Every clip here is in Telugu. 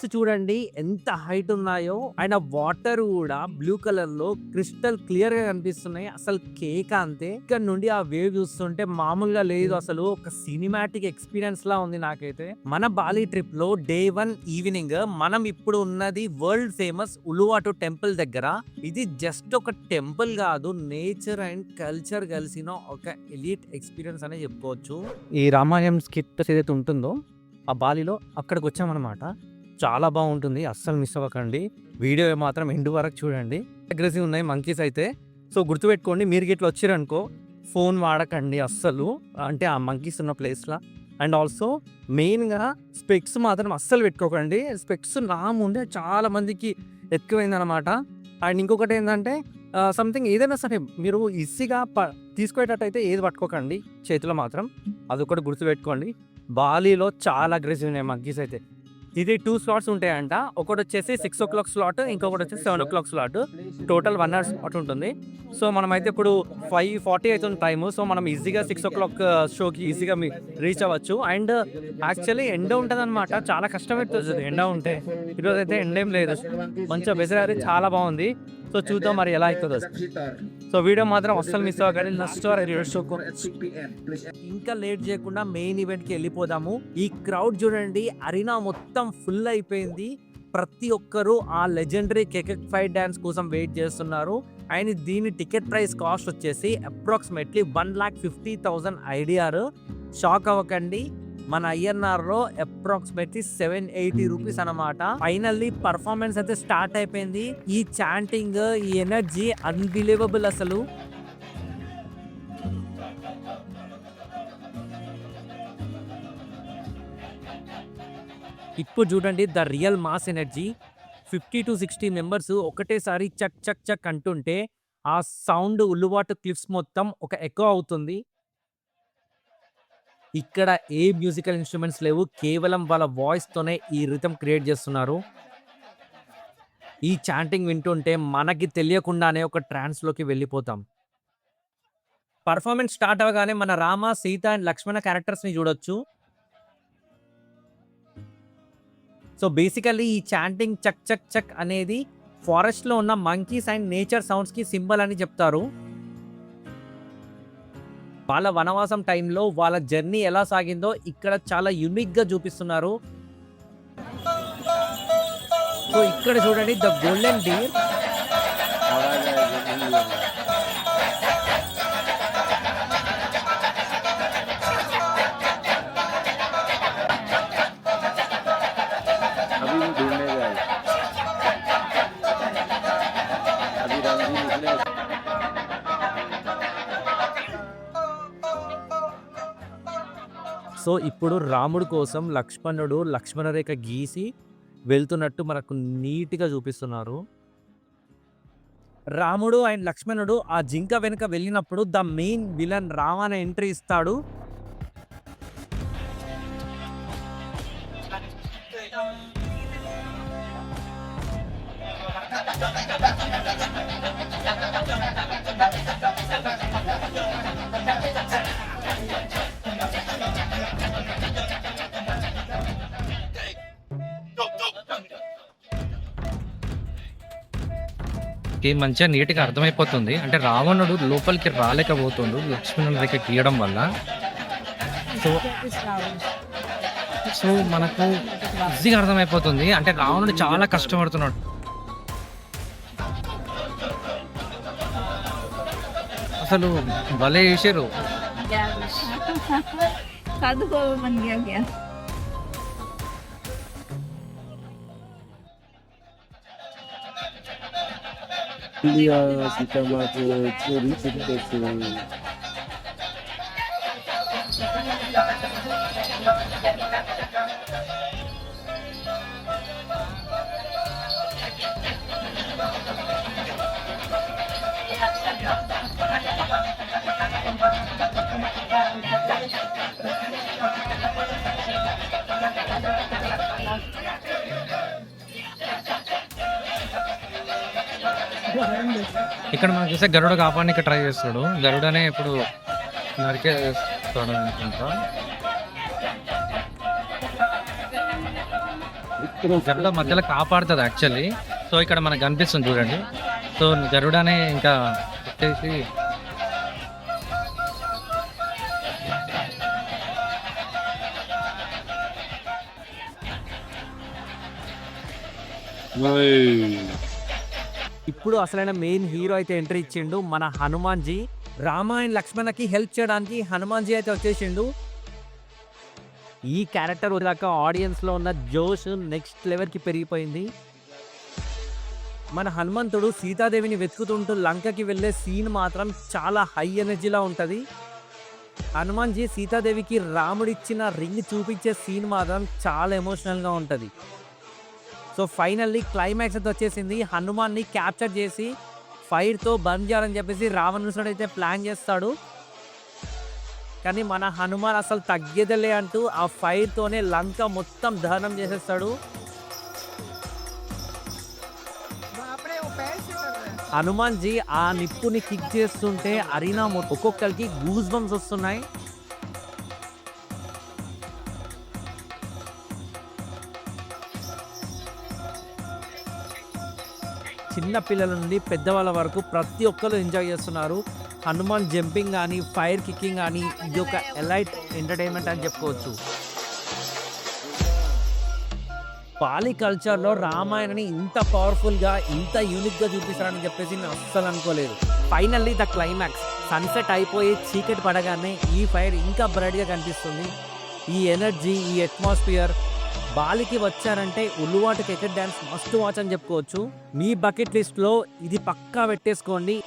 స్టెప్స్ చూడండి ఎంత హైట్ ఉన్నాయో. అండ్ ఆ వాటర్ కూడా బ్లూ కలర్ లో క్రిస్టల్ క్లియర్ గా కనిపిస్తున్నాయి. అసలు కేక్ అంతే. ఇక్కడ నుండి ఆ వేవ్ చూస్తుంటే మామూలుగా లేదు, అసలు ఒక సినిమాటిక్ ఎక్స్పీరియన్స్ లా ఉంది నాకైతే. మన బాలి ట్రిప్ లో డే 1 ఈవినింగ్ మనం ఇప్పుడు ఉన్నది వరల్డ్ ఫేమస్ ఉలువాటు టెంపుల్ దగ్గర. ఇది జస్ట్ ఒక టెంపుల్ కాదు, నేచర్ అండ్ కల్చర్ కలిసిన ఒక ఎలీట్ ఎక్స్పీరియన్స్ అనే చెప్పుకోవచ్చు. ఈ రామాయణం స్కిట్ ఏదైతే ఉంటుందో ఆ బాలిలో అక్కడికి వచ్చామన్నమాట. చాలా బాగుంటుంది, అస్సలు మిస్ అవ్వకండి. వీడియో మాత్రం ఎండ్ వరకు చూడండి. అగ్రెసివ్ ఉన్నాయి మంకీస్ అయితే. సో గుర్తుపెట్టుకోండి, మీరు గిట్లా వచ్చారనుకో ఫోన్ వాడకండి అస్సలు, అంటే ఆ మంకీస్ ఉన్న ప్లేస్లో. అండ్ ఆల్సో మెయిన్గా స్పెక్స్ మాత్రం అస్సలు పెట్టుకోకండి. స్పెక్స్ నా ముందే చాలా మందికి ఎక్కువైందనమాట. అండ్ ఇంకొకటి ఏంటంటే సంథింగ్ ఏదైనా సరే మీరు ఈజీగా తీసుకునేటట్టయితే ఏది పట్టుకోకండి చేతిలో మాత్రం, అదొకటి గుర్తుపెట్టుకోండి. బాలీలో చాలా అగ్రెసివ్ ఉన్నాయి మంకీస్ అయితే. ఇది 2 స్లాట్స్ ఉంటాయంట. ఒకటి వచ్చేసి 6 o'clock స్లాట్, ఇంకొకటి వచ్చేసి 7 o'clock slot. Total 1 hour slot ఉంటుంది. సో మనమైతే ఇప్పుడు 5:40 అవుతుంది టైము. సో మనం ఈజీగా 6 o'clock షోకి ఈజీగా రీచ్ అవ్వచ్చు. అండ్ యాక్చువల్లీ ఎండ ఉంటుంది అనమాట, చాలా కష్టం అవుతుంది ఎండ ఉంటే. ఈరోజు అయితే ఎండ ఏం లేదు, మంచిగా వెదర్ చాలా బాగుంది. సో చూద్దాం మరి ఎలా అవుతుందో. సో వీడియో మాత్రం అస్సలు మిస్ అవ్వకండి. ఇంకా లేట్ చేయకుండా మెయిన్ ఈవెంట్ కి వెళ్ళిపోదాము. ఈ క్రౌడ్ చూడండి, అరీనా మొత్తం ఫుల్ అయిపోయింది. ప్రతి ఒక్కరు ఆ లెజెండరీ కేక్ ఫైట్ డాన్స్ కోసం వెయిట్ చేస్తున్నారు. అండ్ దీని టికెట్ ప్రైస్ కాస్ట్ వచ్చేసి అప్రాక్సిమేట్లీ 1,50,000 ఐడిఆర్. షాక్ అవ్వకండి, మన ఐఎన్ఆర్ లో అప్రాక్సిమేట్లీ 780 రూపీస్ అనమాట. ఫైనల్లీ పర్ఫార్మెన్స్ అయితే స్టార్ట్ అయిపోయింది. ఈ చాంటింగ్, ఈ ఎనర్జీ అన్బిలీవబుల్ అసలు. ఇప్పుడు చూడండి the real mass energy. 50 to 60 members ఒకటేసారి చక్ చక్ చక్ అంటుంటే ఆ సౌండ్ ఉల్లువాటు క్లిప్స్ మొత్తం ఒక ఎకో అవుతుంది. ఇక్కడ ఏ మ్యూజికల్ ఇన్స్ట్రుమెంట్స్ లేవు, కేవలం వాళ్ళ వాయిస్ తోనే ఈ రిథమ్ క్రియేట్ చేస్తున్నారు. ఈ చాంటింగ్ వింటుంటే మనకి తెలియకుండానే ఒక ట్రాన్స్ లోకి వెళ్ళిపోతాం. పర్ఫార్మెన్స్ స్టార్ట్ అవగానే మన Rama, Sita and Lakshmana characters ని చూడొచ్చు. సో బేసికల్లీ ఈ చాంటింగ్ చక్ చక్ చక్ అనేది ఫారెస్ట్ లో ఉన్న మంకీస్ అండ్ నేచర్ సౌండ్స్ కి సింబల్ అని చెప్తారు. వాళ్ళ వనవాసం టైంలో వాళ్ళ జర్నీ ఎలా సాగిందో ఇక్కడ చాలా యూనిక్ గా చూపిస్తున్నారు. సో ఇక్కడ చూడండి ద గోల్డెన్ డీర్. సో ఇప్పుడు రాముడు కోసం లక్ష్మణుడు లక్ష్మణ రేఖ గీసి వెళ్తున్నట్టు మనకు నీట్గా చూపిస్తున్నారు. రాముడు అండ్ లక్ష్మణుడు ఆ జింక వెనుక వెళ్ళినప్పుడు the main villain Ravana entry ఇస్తాడు. మంచిగా నీట్గా అర్థమైపోతుంది. అంటే రావణుడు లోపలికి రాలేకపోతుండు లక్ష్మణుని రేఖ గీయడం వల్ల. సో మనకు ఈజీగా అర్థమైపోతుంది, అంటే రావణుడు చాలా కష్టపడుతున్నాడు. అసలు భలే చేశారు. ఇక్కడ మనం చూస్తే గరుడ కాపాడడానికి ట్రై చేస్తాడు. గరుడనే ఇప్పుడు నరికేస్తాడు అనుకుంటా. గరుడ మధ్యలో కాపాడుతుంది యాక్చువల్లీ. సో ఇక్కడ మనకు కనిపిస్తుంది చూడండి. సో గరుడనే ఇంకా వచ్చేసి ఇప్పుడు అసలైన మెయిన్ హీరో అయితే ఎంట్రీ ఇచ్చిండు మన హనుమాన్ జీ. రామాయణ లక్ష్మణకి హెల్ప్ చేయడానికి హనుమాన్ జీ అయితే వచ్చేసిండు. ఈ క్యారెక్టర్ వదిలాక ఆడియన్స్ లో ఉన్న జోష్ నెక్స్ట్ లెవెల్ కి పెరిగిపోయింది. మన హనుమంతుడు సీతాదేవిని వెతుకుతుంటూ లంకకి వెళ్ళే సీన్ మాత్రం చాలా హై ఎనర్జీలా ఉంటుంది. హనుమాన్ జీ సీతాదేవికి రాముడిచ్చిన రింగ్ చూపించే సీన్ మాత్రం చాలా ఎమోషనల్గా ఉంటుంది. సో ఫైనల్లీ క్లైమాక్స్ అయితే వచ్చేసింది. హనుమాన్ని క్యాప్చర్ చేసి ఫైర్తో బంద్ చేయాలని చెప్పేసి రావణుడు అయితే ప్లాన్ చేస్తాడు. కానీ మన హనుమాన్ అసలు తగ్గేదలే అంటూ ఆ ఫైర్తోనే లంక మొత్తం దహనం చేసేస్తాడు. హనుమాన్ జీ ఆ నిప్పుని కిక్ చేస్తుంటే అరీనా ఒక్కొక్కరికి గూస్ బంప్స్ వస్తున్నాయి. చిన్న పిల్లల నుండి పెద్దవాళ్ళ వరకు ప్రతి ఒక్కరు ఎంజాయ్ చేస్తున్నారు. హనుమాన్ జంపింగ్ కానీ ఫైర్ కిక్కింగ్ కానీ ఇది ఒక ఎలైట్ ఎంటర్టైన్మెంట్ అని చెప్పుకోవచ్చు. పాలి కల్చర్లో రామాయణని ఇంత పవర్ఫుల్గా ఇంత యూనిక్గా చూపిస్తారని చెప్పేసి నేను అస్సలు అనుకోలేదు. Finally the climax. సన్సెట్ అయిపోయి చీకటి పడగానే ఈ ఫైర్ ఇంకా బ్రైట్గా కనిపిస్తుంది. ఈ ఎనర్జీ, ఈ అట్మాస్ఫియర్. బాలికి వచ్చారంటే ఉల్లువాట క్రికెట్ డ్యాన్స్ మస్ట్ వాచ్ అని చెప్పుకోవచ్చు. మీ బకెట్ లిస్ట్లో ఇది పక్కా పెట్టేసుకోండి.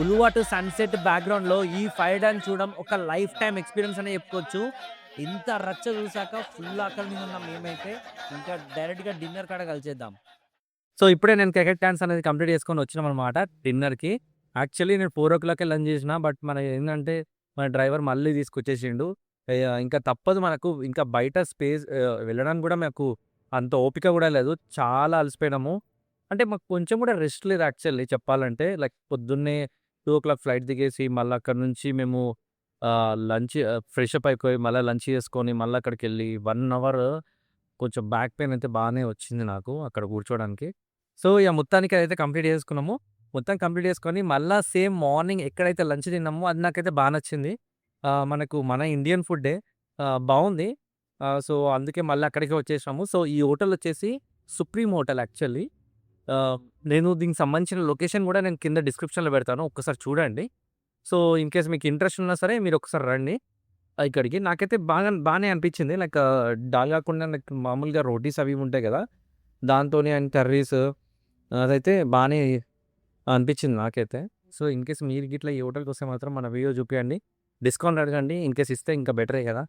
ఉల్లువాటు సన్సెట్ బ్యాక్గ్రౌండ్లో ఈ ఫైర్ డాన్స్ చూడడం ఒక లైఫ్ టైం ఎక్స్పీరియన్స్ అనే చెప్పుకోవచ్చు. ఇంత రచ్చ చూసాక ఫుల్ ఆకలి మీద ఉన్నాం మేమైతే. ఇంకా డైరెక్ట్గా డిన్నర్ కాడ కలిసేద్దాం. సో ఇప్పుడే నేను క్రికెట్ డాన్స్ అనేది కంప్లీట్ చేసుకొని వచ్చినాం అనమాట డిన్నర్కి. యాక్చువల్లీ నేను 4 లంచ్ చేసిన, బట్ మన ఏంటంటే మన డ్రైవర్ మళ్ళీ తీసుకొచ్చేసిండు. ఇంకా తప్పదు మనకు. ఇంకా బయట స్పేస్ వెళ్ళడానికి కూడా మాకు అంత ఓపిక కూడా లేదు. చాలా అలసిపోయినాము. అంటే మాకు కొంచెం కూడా రెస్ట్ లేదు యాక్చువల్లీ చెప్పాలంటే. లైక్ పొద్దున్నే 2 ఫ్లైట్ దిగేసి మళ్ళీ అక్కడ నుంచి మేము లంచ్ ఫ్రెష్ అప్ అయిపోయి మళ్ళీ లంచ్ చేసుకొని మళ్ళీ అక్కడికి వెళ్ళి 1 అవర్ కొంచెం బ్యాక్ పెయిన్ అయితే బాగానే వచ్చింది నాకు అక్కడ కూర్చోవడానికి. సో ఇక మొత్తానికి అయితే కంప్లీట్ చేసుకున్నాము. మొత్తం కంప్లీట్ చేసుకొని మళ్ళీ సేమ్ మార్నింగ్ ఎక్కడైతే లంచ్ తిన్నామో అది నాకైతే బాగా నచ్చింది. మనకు మన ఇండియన్ ఫుడ్డే బాగుంది. సో అందుకే మళ్ళీ అక్కడికే వచ్చేసాము. సో ఈ హోటల్ వచ్చేసి సుప్రీం హోటల్ యాక్చువల్లీ. నేను దీనికి సంబంధించిన లొకేషన్ కూడా నేను కింద డిస్క్రిప్షన్లో పెడతాను, ఒక్కసారి చూడండి. సో ఇన్ కేస్ మీకు ఇంట్రెస్ట్ ఉన్నా సరే మీరు ఒకసారి రండి ఇక్కడికి. నాకైతే బాగానే అనిపించింది. లైక్ దాల్ కాకుండా లైక్ మామూలుగా రోటీస్ అవి ఉంటాయి కదా, దాంతోనే అండ్ కర్రీస్ అదైతే బాగానే అనిపించింది నాకైతే. సో ఇన్ కేస్ మీరు గిట్లా ఈ హోటల్కి వస్తే మాత్రం మన వీడియో చూపించండి, డిస్కౌంట్ అడగండి. ఇన్ కేస్ ఇస్తే ఇంకా బెటరే కదా.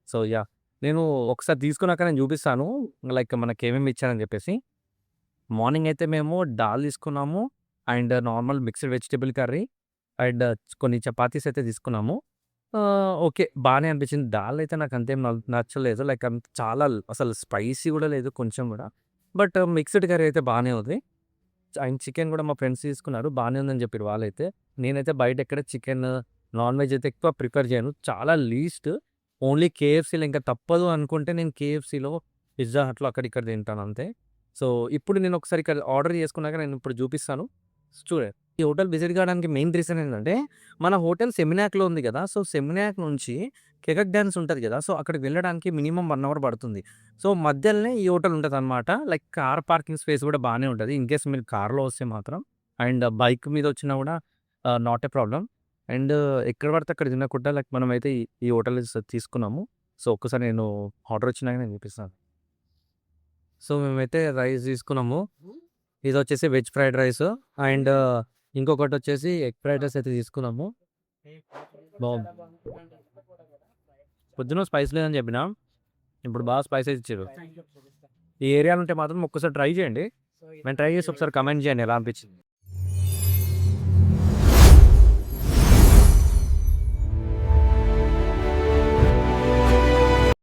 సో యా, నేను ఒకసారి తీసుకున్నాక నేను చూపిస్తాను లైక్ మనకి ఏమేమి ఇచ్చారని చెప్పేసి. మార్నింగ్ అయితే మేము దాల్ తీసుకున్నాము and normal mixed vegetable curry and కొన్ని చపాతీస్ అయితే తీసుకున్నాము. ఓకే, బాగానే అనిపించింది. దాల్ అయితే నాకు అంతేం నచ్చలేదు. లైక్ చాలా అసలు స్పైసీ కూడా లేదు కొంచెం కూడా. బట్ మిక్స్డ్ కర్రీ అయితే బాగానే ఉంది. అండ్ చికెన్ కూడా మా ఫ్రెండ్స్ తీసుకున్నారు, బాగానే ఉందని చెప్పారు వాళ్ళైతే. నేనైతే బయట ఎక్కడ చికెన్ నాన్ వెజ్ అయితే ఎక్కువ ప్రిఫర్ చేయను, చాలా లీస్ట్. ఓన్లీ కేఎఫ్సీలో ఇంకా తప్పదు అనుకుంటే నేను కేఎఫ్సీలో, పిజ్జా హట్లో అక్కడిక్కడ తింటాను అంతే. సో ఇప్పుడు నేను ఒకసారి ఇక్కడ ఆర్డర్ చేసుకున్నాక నేను ఇప్పుడు చూపిస్తాను చూడండి. ఈ హోటల్ విజిట్ కావడానికి మెయిన్ రీజన్ ఏంటంటే మన హోటల్ సెమినాక్లో ఉంది కదా. సో సెమినాక్ నుంచి కెకక్ డ్యాన్స్ ఉంటుంది కదా, సో అక్కడికి వెళ్ళడానికి మినిమం 1 అవర్ పడుతుంది. సో మధ్యలోనే ఈ హోటల్ ఉంటుంది అనమాట. లైక్ కార్ పార్కింగ్ స్పేస్ కూడా బాగానే ఉంటుంది ఇన్ కేస్ మీరు కార్లో వస్తే మాత్రం. అండ్ బైక్ మీద వచ్చినా కూడా నాట్ ఏ ప్రాబ్లం. అండ్ ఎక్కడ పడితే అక్కడ తినకుండా లైక్ మనమైతే ఈ హోటల్ తీసుకున్నాము. సో ఒక్కసారి నేను ఆర్డర్ వచ్చినాక నేను చూపిస్తాను. సో మేమైతే రైస్ తీసుకున్నాము. ఇది వచ్చేసి వెజ్ ఫ్రైడ్ రైస్ అండ్ ఇంకొకటి వచ్చేసి ఎగ్ ఫ్రైడ్ రైస్ అయితే తీసుకున్నాము. బాగుంది. పొద్దున స్పైస్ లేదని చెప్పిన, ఇప్పుడు బాగా స్పైసెస్ ఇచ్చారు. ఈ ఏరియాలో ఉంటే మాత్రం ఒక్కసారి ట్రై చేయండి. మేము ట్రై చేసి ఒకసారి కమెంట్ చేయండి ఎలా అనిపించింది.